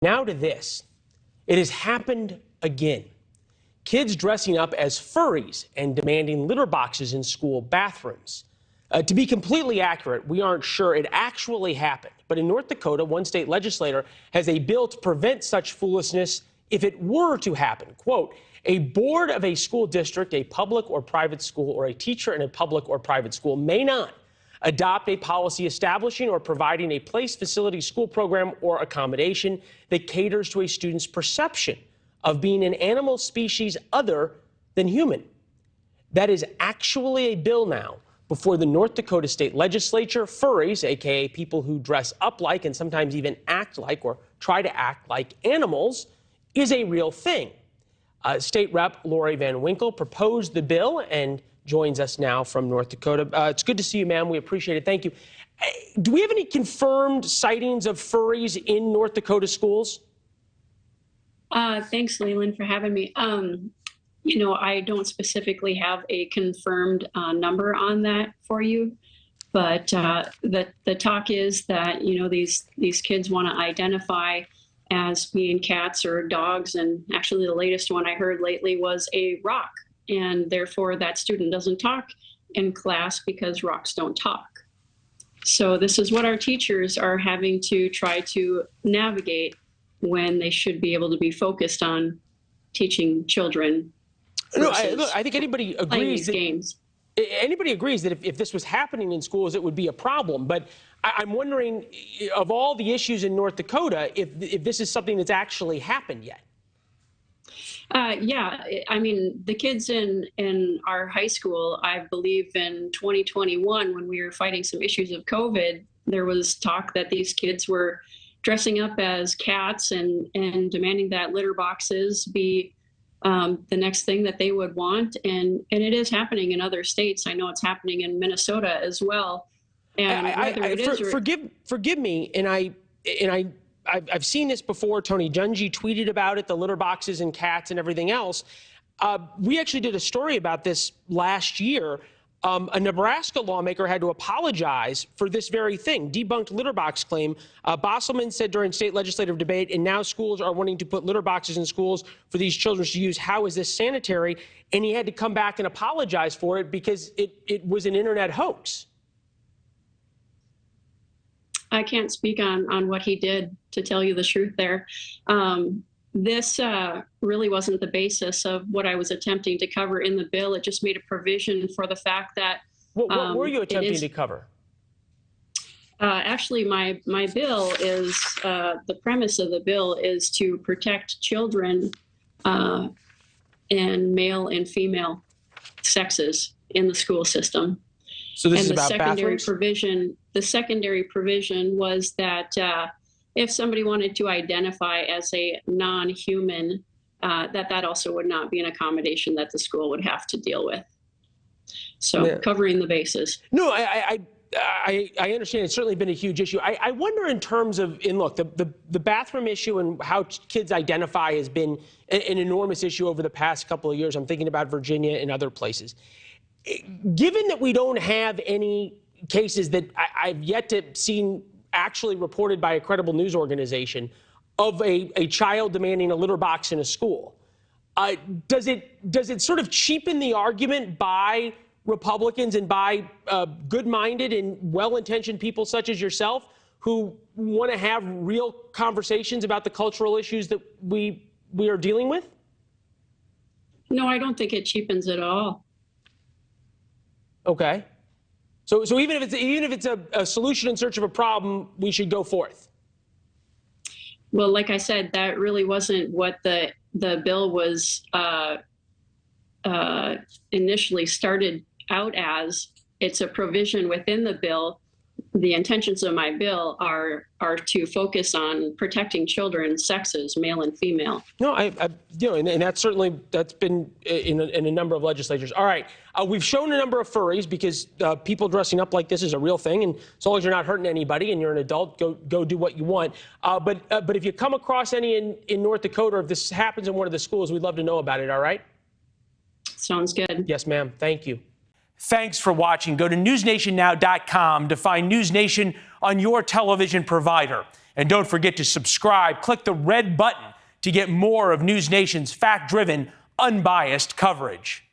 Now to this. It has happened again. Kids dressing up as furries and demanding litter boxes in school bathrooms. To be completely accurate, we aren't sure it actually happened. But in North Dakota, one state legislator has a bill to prevent such foolishness if it were to happen. Quote, a board of a school district, a public or private school, or a teacher in a public or private school may not adopt a policy establishing or providing a place, facility, school program, or accommodation that caters to a student's perception of being an animal species other than human. That is actually a bill now before the North Dakota state legislature. Furries, aka people who dress up like and sometimes even act like or try to act like animals, is a real thing. State Rep Lori Van Winkle proposed the bill and joins us now from North Dakota. It's good to see you, ma'am. We appreciate it. Thank you. Do we have any confirmed sightings of furries in North Dakota schools? Thanks, Leland, for having me. I don't specifically have a confirmed number on that for you, but the talk is that, these kids want to identify as being cats or dogs. And actually the latest one I heard lately was a rock. And therefore that student doesn't talk in class because rocks don't talk. So this is what our teachers are having to try to navigate when they should be able to be focused on teaching children. No, I think anybody agrees that games. Anybody agrees that if this was happening in schools, it would be a problem. But I'm wondering, of all the issues in North Dakota, if this is something that's actually happened yet. Yeah, I mean, the kids in our high school, I believe in 2021, when we were fighting some issues of COVID, there was talk that these kids were dressing up as cats and demanding that litter boxes be the next thing that they would want. And it is happening in other states. I know it's happening in Minnesota as well. And forgive me, and I've seen this before. Tony Dungy tweeted about it, the litter boxes and cats and everything else. We actually did a story about this last year. A Nebraska lawmaker had to apologize for this very thing, debunked litter box claim. Bosselman said during state legislative debate, and now schools are wanting to put litter boxes in schools for these children to use. How is this sanitary? And he had to come back and apologize for it because it was an internet hoax. I can't speak on what he did, to tell you the truth there. This really wasn't the basis of what I was attempting to cover in the bill. It just made a provision for the fact that... What were you attempting to cover? Actually, my bill is, the premise of the bill is to protect children in male and female sexes in the school system. So this is about bathrooms? The secondary provision was that if somebody wanted to identify as a non-human, that also would not be an accommodation that the school would have to deal with. So yeah. Covering the bases. No, I understand. It's certainly been a huge issue. I wonder in terms of, look, the bathroom issue and how kids identify has been an enormous issue over the past couple of years. I'm thinking about Virginia and other places. Given that we don't have any cases that I've yet to see actually reported by a credible news organization of a child demanding a litter box in a school, does it sort of cheapen the argument by Republicans and by good-minded and well-intentioned people such as yourself who want to have real conversations about the cultural issues that we are dealing with? No, I don't think it cheapens at all. Okay. So even if it's a solution in search of a problem, we should go forth. Well, like I said, that really wasn't what the bill was initially started out as. It's a provision within the bill. The intentions of my bill are to focus on protecting children's sexes, male and female. No, and that's been in a number of legislatures. All right, we've shown a number of furries because people dressing up like this is a real thing, and as long as you're not hurting anybody and you're an adult, go do what you want. But if you come across any in North Dakota, or if this happens in one of the schools, we'd love to know about it. All right? Sounds good. Yes, ma'am. Thank you. Thanks for watching. Go to newsnationnow.com to find NewsNation on your television provider. And don't forget to subscribe. Click the red button to get more of NewsNation's fact-driven, unbiased coverage.